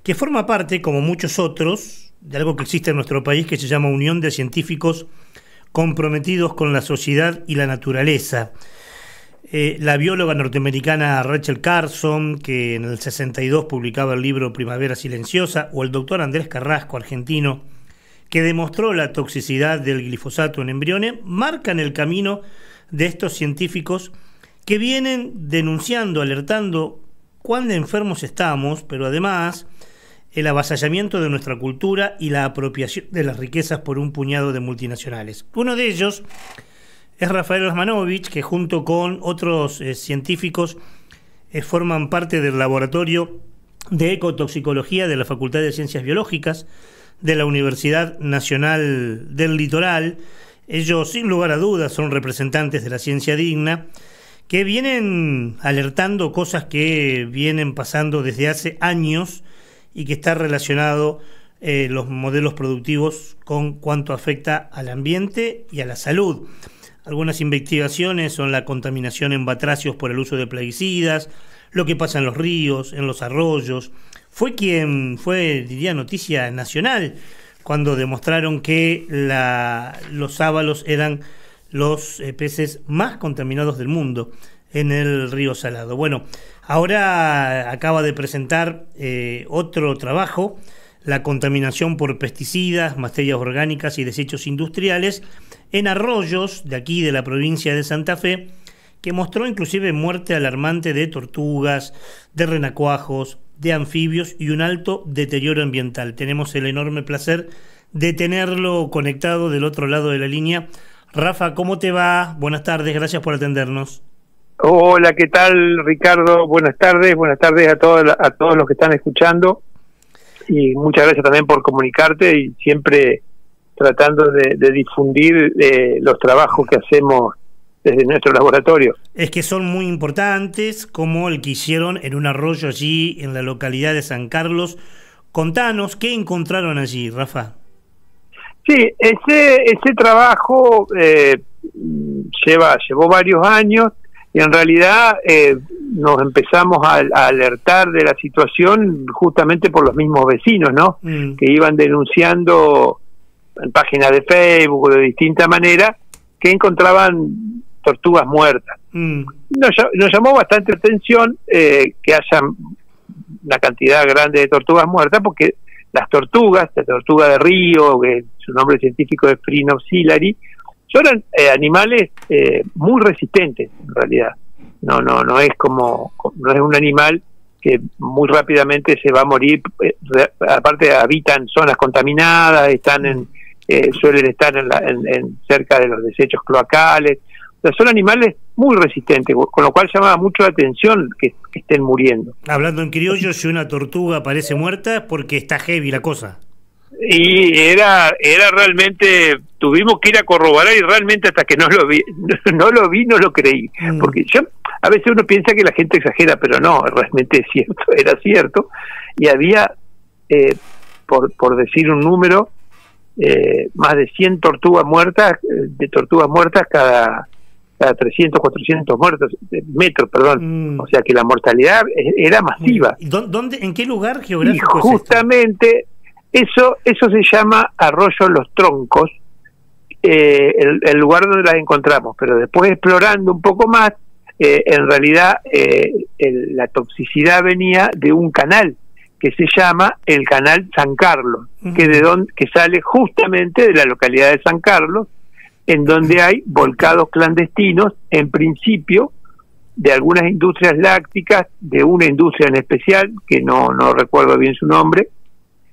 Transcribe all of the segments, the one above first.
que forma parte, como muchos otros, de algo que existe en nuestro país que se llama Unión de Científicos Comprometidos con la Sociedad y la Naturaleza. La bióloga norteamericana Rachel Carson, que en el 62 publicaba el libro Primavera Silenciosa, o el doctor Andrés Carrasco, argentino, que demostró la toxicidad del glifosato en embriones, marcan el camino de estos científicos que vienen denunciando, alertando cuán enfermos estamos, pero además el avasallamiento de nuestra cultura y la apropiación de las riquezas por un puñado de multinacionales. Uno de ellos es Rafael Osmanovich, que junto con otros científicos forman parte del laboratorio de ecotoxicología de la Facultad de Ciencias Biológicas de la Universidad Nacional del Litoral. Ellos, sin lugar a dudas, son representantes de la ciencia digna, que vienen alertando cosas que vienen pasando desde hace años y que está relacionado los modelos productivos con cuánto afecta al ambiente y a la salud. Algunas investigaciones son la contaminación en batracios por el uso de plaguicidas, lo que pasa en los ríos, en los arroyos. Diría, noticia nacional cuando demostraron que los sábalos eran los peces más contaminados del mundo en el río Salado. Bueno, ahora acaba de presentar otro trabajo, la contaminación por pesticidas, materias orgánicas y desechos industriales en arroyos de aquí de la provincia de Santa Fe, que mostró inclusive muerte alarmante de tortugas, de renacuajos, de anfibios y un alto deterioro ambiental. Tenemos el enorme placer de tenerlo conectado del otro lado de la línea. Rafa, ¿cómo te va? Buenas tardes, gracias por atendernos. Hola, ¿qué tal, Ricardo? Buenas tardes a todos los que están escuchando, y muchas gracias también por comunicarte y siempre tratando de difundir los trabajos que hacemos desde nuestro laboratorio. Es que son muy importantes, como el que hicieron en un arroyo allí en la localidad de San Carlos. Contanos, ¿qué encontraron allí, Rafa? Sí, ese trabajo llevó varios años y en realidad nos empezamos a alertar de la situación justamente por los mismos vecinos, ¿no? Que iban denunciando en páginas de Facebook o de distinta manera que encontraban tortugas muertas. Nos llamó bastante la atención que haya una cantidad grande de tortugas muertas, porque las tortugas, la tortuga de río, que su nombre científico es Phrynoxylari, son animales muy resistentes en realidad. No es un animal que muy rápidamente se va a morir. Aparte habitan zonas contaminadas, suelen estar en cerca de los desechos cloacales. O sea, son animales muy resistentes, con lo cual llamaba mucho la atención que estén muriendo. Hablando en criollo, si una tortuga aparece muerta es porque está heavy la cosa. Y era realmente, tuvimos que ir a corroborar, y realmente hasta que no lo vi, no lo creí. Porque a veces uno piensa que la gente exagera, pero no, realmente es cierto, era cierto. Y había, por decir un número, más de 100 tortugas muertas, cada 300, 400 metros, perdón. O sea que la mortalidad era masiva. ¿En qué lugar geográfico? Y justamente eso se llama Arroyo Los Troncos, el lugar donde las encontramos. Pero después, explorando un poco más, en realidad la toxicidad venía de un canal que se llama el Canal San Carlos, que sale justamente de la localidad de San Carlos, en donde hay volcados clandestinos, en principio, de algunas industrias lácticas, de una industria en especial, que no recuerdo bien su nombre,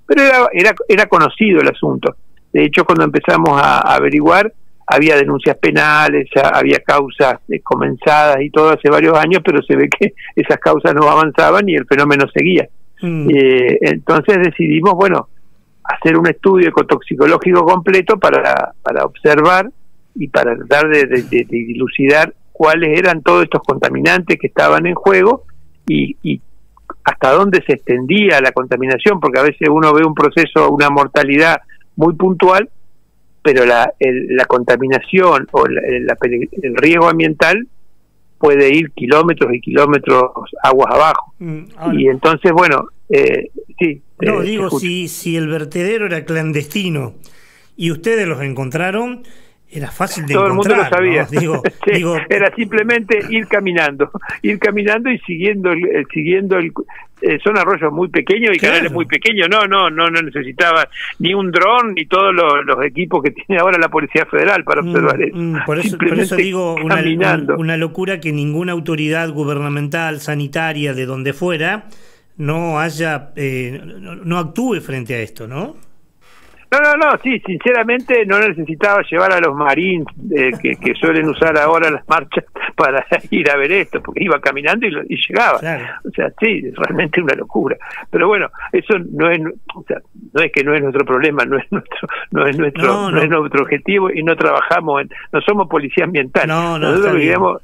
pero era conocido el asunto. De hecho, cuando empezamos a averiguar, había denuncias penales, había causas comenzadas y todo hace varios años, pero se ve que esas causas no avanzaban y el fenómeno seguía. Entonces decidimos, hacer un estudio ecotoxicológico completo para observar y para tratar de dilucidar cuáles eran todos estos contaminantes que estaban en juego y hasta dónde se extendía la contaminación, porque a veces uno ve un proceso, una mortalidad muy puntual, pero la contaminación o el riesgo ambiental puede ir kilómetros y kilómetros aguas abajo. Y entonces, Sí. No, digo, si el vertedero era clandestino y ustedes los encontraron, era fácil de todo encontrar. El mundo lo sabía. ¿No? Digo, sí, digo, era simplemente ir caminando y siguiendo son arroyos muy pequeños y canales muy pequeños. No necesitaba ni un dron ni todos los equipos que tiene ahora la Policía Federal para observar eso. Por eso digo, una locura que ninguna autoridad gubernamental, sanitaria, de donde fuera, no actúe frente a esto, ¿no? No, sí, sinceramente no necesitaba llevar a los marines que suelen usar ahora las marchas para ir a ver esto, porque iba caminando y llegaba. Claro. O sea, sí, es realmente una locura. Pero bueno, eso no es, o sea, no es que no es nuestro problema, no es nuestro objetivo y no somos policía ambiental. Nosotros queríamos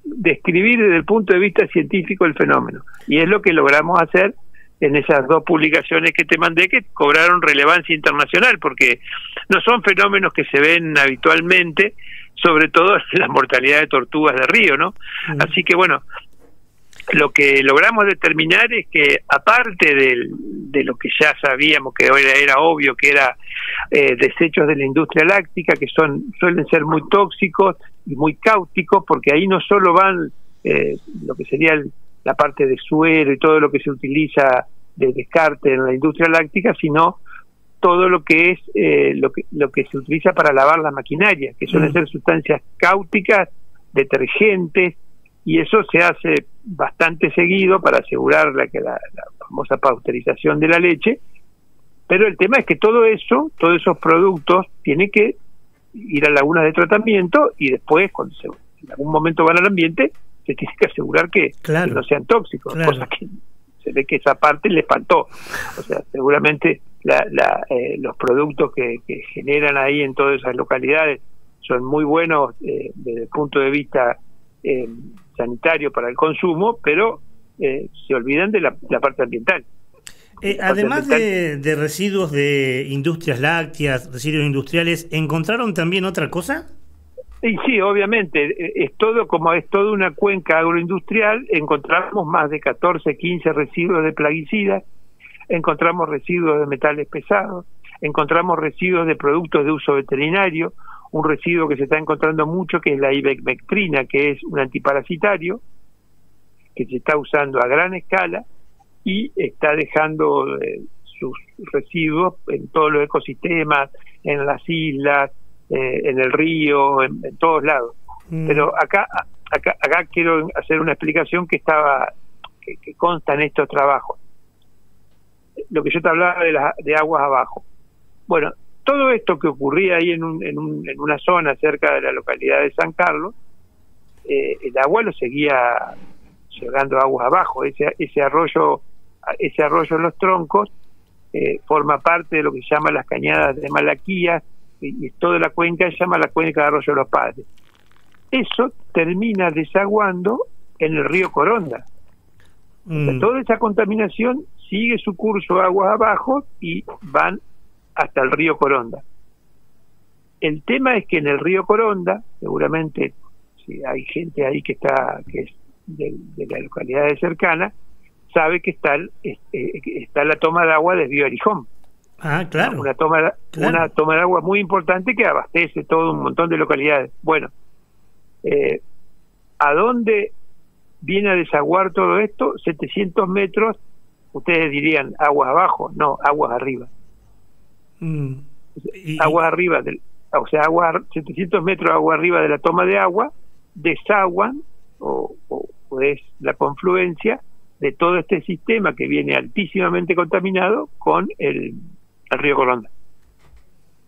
describir desde el punto de vista científico el fenómeno, y es lo que logramos hacer en esas dos publicaciones que te mandé, que cobraron relevancia internacional, porque no son fenómenos que se ven habitualmente, sobre todo la mortalidad de tortugas de río, ¿no? Así que bueno, lo que logramos determinar es que, aparte de lo que ya sabíamos, que era obvio, que era desechos de la industria láctica, que suelen ser muy tóxicos y muy cáusticos, porque ahí no solo van lo que sería la parte de suero y todo lo que se utiliza de descarte en la industria láctica, sino todo lo que es lo que se utiliza para lavar la maquinaria, que suelen ser sustancias cáusticas, detergentes, y eso se hace bastante seguido para asegurar la famosa pasteurización de la leche. Pero el tema es que todos esos productos tienen que ir a lagunas de tratamiento, y después, cuando en algún momento van al ambiente, se tiene que asegurar que no sean tóxicos, cosa que se ve que esa parte le faltó. O sea, seguramente los productos que generan ahí en todas esas localidades son muy buenos desde el punto de vista sanitario para el consumo, pero se olvidan de la parte ambiental. Además de residuos de industrias lácteas, residuos industriales, ¿encontraron también otra cosa? Y sí, obviamente, es toda una cuenca agroindustrial. Encontramos más de 14, 15 residuos de plaguicidas, encontramos residuos de metales pesados, encontramos residuos de productos de uso veterinario, un residuo que se está encontrando mucho, que es la ivermectrina, que es un antiparasitario, que se está usando a gran escala y está dejando sus residuos en todos los ecosistemas, en las islas, en el río, en todos lados. Pero acá quiero hacer una explicación que consta en estos trabajos. Lo que yo te hablaba de aguas abajo. Bueno, todo esto que ocurría ahí en una zona cerca de la localidad de San Carlos, el agua lo seguía llegando aguas abajo. Ese arroyo Los Troncos forma parte de lo que se llama las cañadas de Malaquías, y toda la cuenca se llama la cuenca de Arroyo Los Padres. Eso termina desaguando en el río Coronda. O sea, toda esa contaminación sigue su curso aguas abajo y van hasta el río Coronda. El tema es que en el río Coronda, seguramente si hay gente ahí que es de las localidades cercanas, sabe que está la toma de agua de Río Arijón. Ah, claro. Una toma de agua muy importante que abastece todo un montón de localidades. Bueno, ¿a dónde viene a desaguar todo esto? 700 metros, ustedes dirían aguas abajo, no, aguas arriba. Aguas arriba, 700 metros agua arriba de la toma de agua, desaguan, o es la confluencia de todo este sistema que viene altísimamente contaminado con el río Coronda.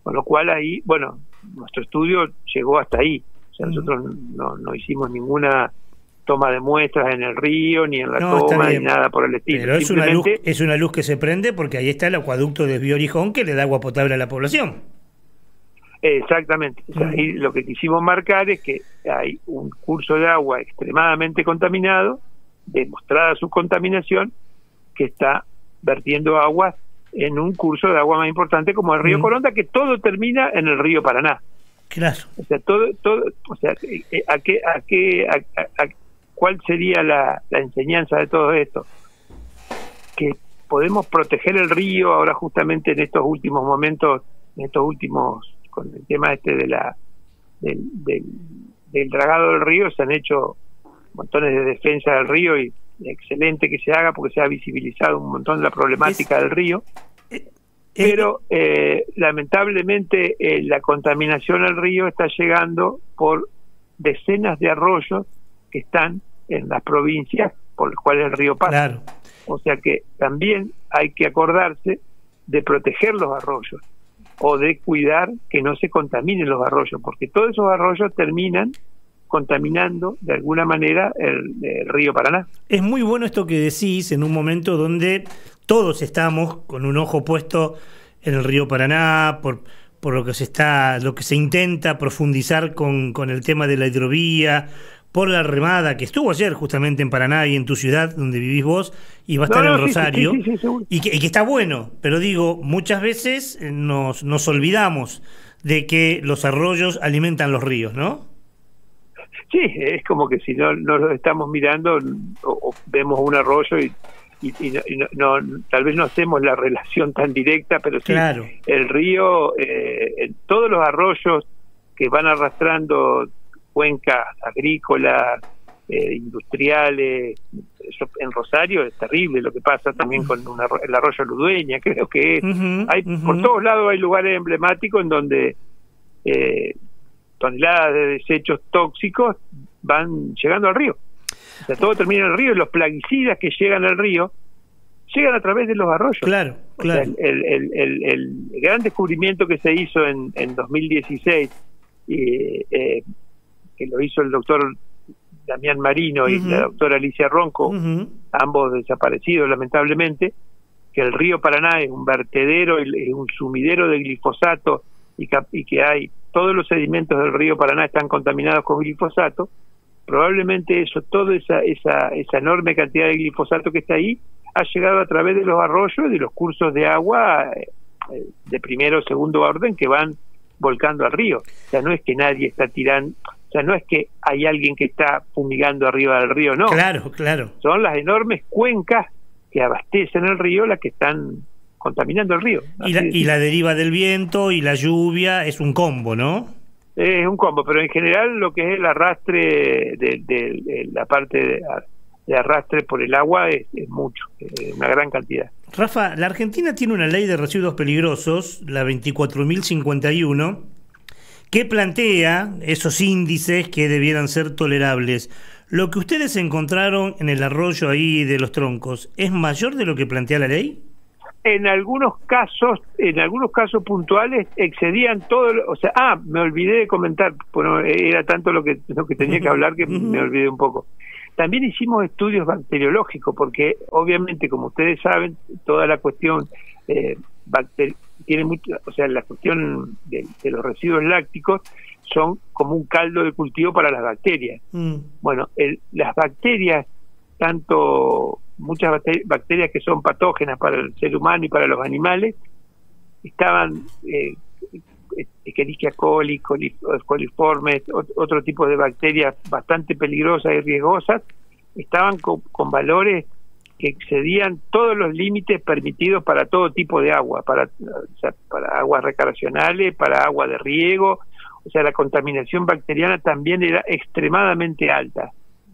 Con lo cual ahí, bueno, nuestro estudio llegó hasta ahí. O sea, nosotros no hicimos ninguna toma de muestras en el río, ni en la toma, ni nada por el estilo. Pero es una luz que se prende porque ahí está el acueducto de Río Arijón que le da agua potable a la población. Exactamente. O sea, ahí lo que quisimos marcar es que hay un curso de agua extremadamente contaminado, demostrada su contaminación, que está vertiendo aguas en un curso de agua más importante como el río Coronda, que todo termina en el río Paraná. Claro. O sea, o sea, ¿cuál sería la enseñanza de todo esto? Que podemos proteger el río. Ahora justamente en estos últimos momentos, con el tema del dragado del río, se han hecho montones de defensa del río, y excelente que se haga porque se ha visibilizado un montón de la problemática del río. Pero lamentablemente la contaminación al río está llegando por decenas de arroyos que están en las provincias por las cuales el río pasa. Claro. O sea que también hay que acordarse de proteger los arroyos o de cuidar que no se contaminen los arroyos, porque todos esos arroyos terminan contaminando de alguna manera el río Paraná. Es muy bueno esto que decís en un momento donde todos estamos con un ojo puesto en el río Paraná por lo que se intenta profundizar con el tema de la hidrovía, por la remada que estuvo ayer justamente en Paraná y en tu ciudad donde vivís vos, y va a estar en Rosario, sí, y que está bueno, pero digo, muchas veces nos olvidamos de que los arroyos alimentan los ríos, ¿no? Sí, es como que si no lo estamos mirando o vemos un arroyo y tal vez no hacemos la relación tan directa, pero sí, claro. El río, todos los arroyos que van arrastrando cuencas agrícolas, industriales, eso en Rosario es terrible lo que pasa también con el arroyo Ludueña, creo que hay por todos lados hay lugares emblemáticos en donde toneladas de desechos tóxicos van llegando al río. O sea, todo termina en el río, y los plaguicidas que llegan al río llegan a través de los arroyos. Claro, claro. O sea, el gran descubrimiento que se hizo en 2016, que lo hizo el doctor Damián Marino y la doctora Alicia Ronco, ambos desaparecidos lamentablemente, que el río Paraná es un vertedero, es un sumidero de glifosato, y que hay todos los sedimentos del río Paraná están contaminados con glifosato. Probablemente toda esa enorme cantidad de glifosato que está ahí ha llegado a través de los arroyos y de los cursos de agua de primero o segundo orden que van volcando al río. O sea, no es que nadie está tirando, o sea, no es que hay alguien que está fumigando arriba del río, no. Claro, claro. Son las enormes cuencas que abastecen el río las que están contaminando el río. Y la deriva del viento y la lluvia es un combo, ¿no? Es un combo, pero en general lo que es el arrastre de la parte de arrastre por el agua es mucho, una gran cantidad. Rafa, la Argentina tiene una ley de residuos peligrosos, la 24.051, que plantea esos índices que debieran ser tolerables. ¿Lo que ustedes encontraron en el arroyo ahí de Los Troncos es mayor de lo que plantea la ley? En algunos casos puntuales excedían todo, o sea, me olvidé de comentar, bueno, era tanto lo que tenía que hablar que me olvidé un poco. También hicimos estudios bacteriológicos, porque obviamente, como ustedes saben, toda la cuestión tiene mucho, o sea, la cuestión de los residuos lácticos son como un caldo de cultivo para las bacterias. Bueno, las bacterias, muchas bacterias que son patógenas para el ser humano y para los animales, estaban Escherichia coli, coliformes, otro tipo de bacterias bastante peligrosas y riesgosas, estaban con valores que excedían todos los límites permitidos para todo tipo de agua, para aguas recreacionales, para agua de riego. O sea, la contaminación bacteriana también era extremadamente alta.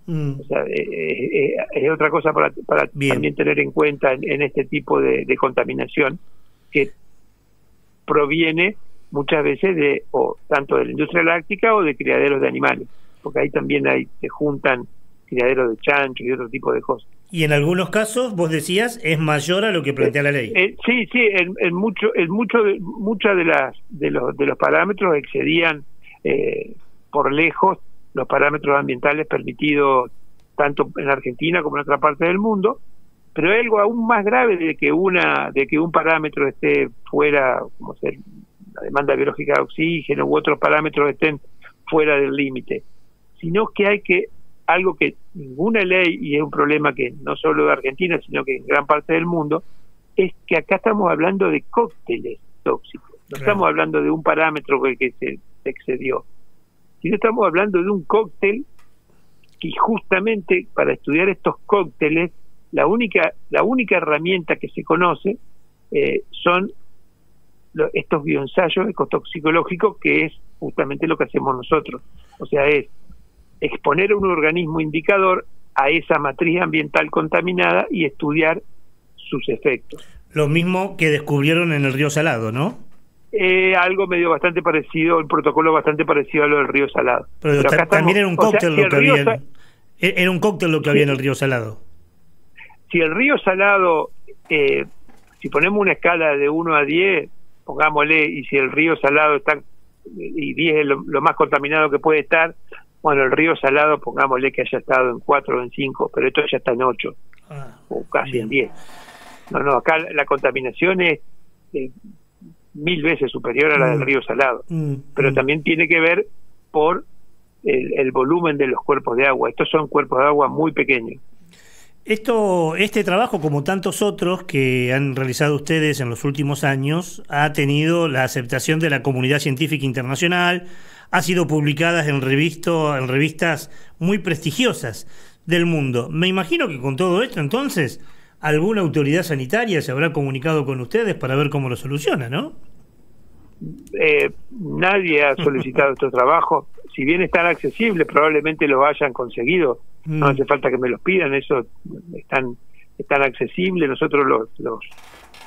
O sea, es otra cosa para también tener en cuenta en este tipo de contaminación, que proviene muchas veces tanto de la industria láctica o de criaderos de animales, porque ahí también se juntan criaderos de chancho y otro tipo de cosas. Y en algunos casos, vos decías, es mayor a lo que plantea la ley. Sí, muchos de los parámetros excedían por lejos los parámetros ambientales permitidos tanto en Argentina como en otra parte del mundo, pero hay algo aún más grave de que un parámetro esté fuera, como ser la demanda biológica de oxígeno u otros parámetros estén fuera del límite, sino que algo que ninguna ley, y es un problema que no solo de Argentina, sino que en gran parte del mundo, es que acá estamos hablando de cócteles tóxicos. No estamos hablando de un parámetro que se excedió, sino estamos hablando de un cóctel que justamente para estudiar estos cócteles la única herramienta que se conoce son estos bioensayos ecotoxicológicos, que es justamente lo que hacemos nosotros. O sea, es exponer a un organismo indicador a esa matriz ambiental contaminada y estudiar sus efectos. Lo mismo que descubrieron en el río Salado, ¿no? Algo medio bastante parecido, el protocolo bastante parecido a lo del río Salado. Pero también era un cóctel lo que había. Era un cóctel lo que había en el río Salado. Si el río Salado, si ponemos una escala de 1 a 10, pongámosle, y si el río Salado está, y 10 es lo más contaminado que puede estar, bueno, el río Salado, pongámosle que haya estado en 4 o en 5, pero esto ya está en 8, o casi bien. En 10. No, acá la contaminación es 1000 veces superior a la del río Salado, pero también tiene que ver por el volumen de los cuerpos de agua. Estos son cuerpos de agua muy pequeños. Este trabajo, como tantos otros que han realizado ustedes en los últimos años, ha tenido la aceptación de la comunidad científica internacional, ha sido publicada en revistas muy prestigiosas del mundo. Me imagino que con todo esto, entonces, alguna autoridad sanitaria se habrá comunicado con ustedes para ver cómo lo soluciona, ¿no? Nadie ha solicitado estos trabajos. Si bien están accesibles, probablemente los hayan conseguido. No hace falta que me los pidan, eso están accesibles. Nosotros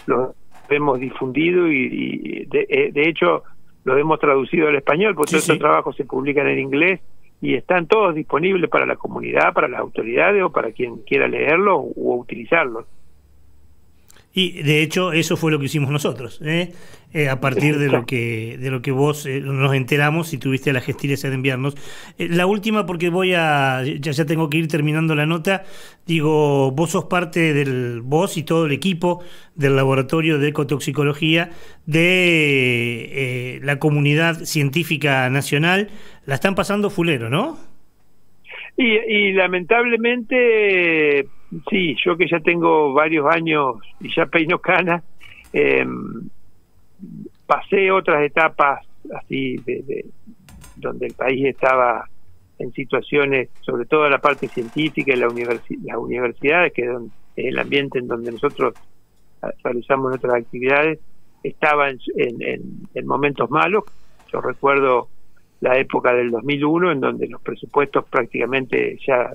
los hemos difundido y de hecho los hemos traducido al español, porque todos estos trabajos se publican en inglés y están todos disponibles para la comunidad, para las autoridades o para quien quiera leerlos o utilizarlos. Y de hecho eso fue lo que hicimos nosotros, a partir de lo que vos nos enteramos y tuviste la gentileza de enviarnos. La última, porque ya tengo que ir terminando la nota. Digo, vos sos parte vos y todo el equipo del laboratorio de ecotoxicología de la comunidad científica nacional. La están pasando fulero, ¿no? Y lamentablemente, sí, yo que ya tengo varios años y ya peino canas, pasé otras etapas así donde el país estaba en situaciones, sobre todo la parte científica y las universidades, que es el ambiente en donde nosotros realizamos nuestras actividades, estaba en momentos malos. Yo recuerdo la época del 2001, en donde los presupuestos prácticamente ya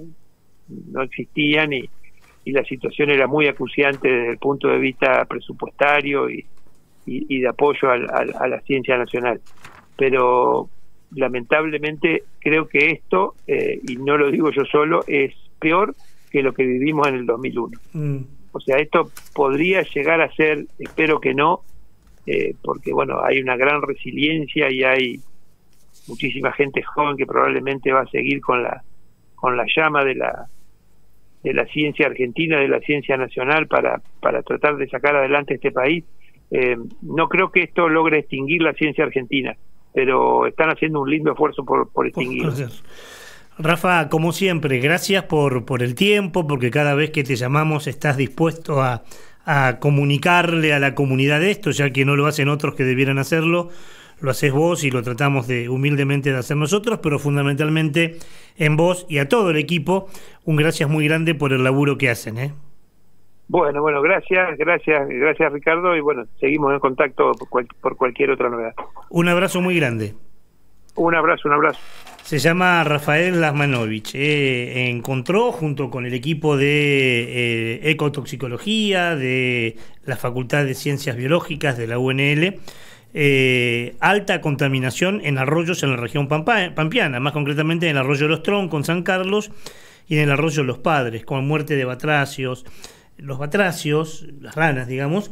no existían y la situación era muy acuciante desde el punto de vista presupuestario y de apoyo a la ciencia nacional. Pero lamentablemente creo que esto, y no lo digo yo solo, es peor que lo que vivimos en el 2001. O sea, esto podría llegar a ser, espero que no, porque bueno, hay una gran resiliencia y hay muchísima gente joven que probablemente va a seguir con la llama de la ciencia argentina, de la ciencia nacional para tratar de sacar adelante este país. No creo que esto logre extinguir la ciencia argentina, pero están haciendo un lindo esfuerzo por extinguirla. Rafa, como siempre, gracias por el tiempo, porque cada vez que te llamamos estás dispuesto a comunicarle a la comunidad esto, ya que no lo hacen otros que debieran hacerlo. Lo haces vos y lo tratamos humildemente de hacer nosotros, pero fundamentalmente en vos y a todo el equipo, un gracias muy grande por el laburo que hacen. Bueno, gracias Ricardo, y bueno, seguimos en contacto por cualquier otra novedad. Un abrazo muy grande. Un abrazo. Se llama Rafael Lasmanovich. Encontró, junto con el equipo de ecotoxicología de la Facultad de Ciencias Biológicas de la UNL, alta contaminación en arroyos en la región pampeana, más concretamente en el arroyo Los Troncos, en San Carlos, y en el arroyo Los Padres, con muerte de batracios. Los batracios, las ranas, digamos,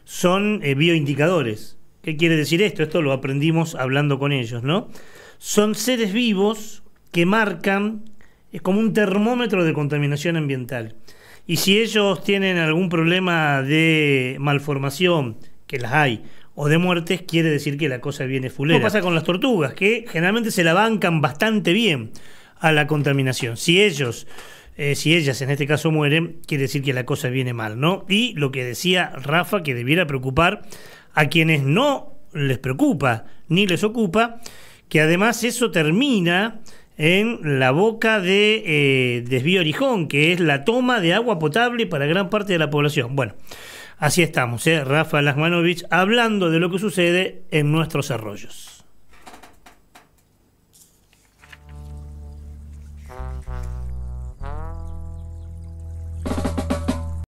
son bioindicadores. ¿Qué quiere decir esto? Esto lo aprendimos hablando con ellos, ¿no? Son seres vivos que marcan, es como un termómetro de contaminación ambiental. Y si ellos tienen algún problema de malformación, que las hay, o de muertes, quiere decir que la cosa viene fulera. ¿Qué pasa con las tortugas? Que generalmente se la bancan bastante bien a la contaminación. Si ellas en este caso mueren, quiere decir que la cosa viene mal, ¿no? Y lo que decía Rafa, que debiera preocupar a quienes no les preocupa ni les ocupa, que además eso termina en la boca de Desvío Orijón, que es la toma de agua potable para gran parte de la población. Bueno, así estamos, Rafa Lasmanovich, hablando de lo que sucede en nuestros arroyos.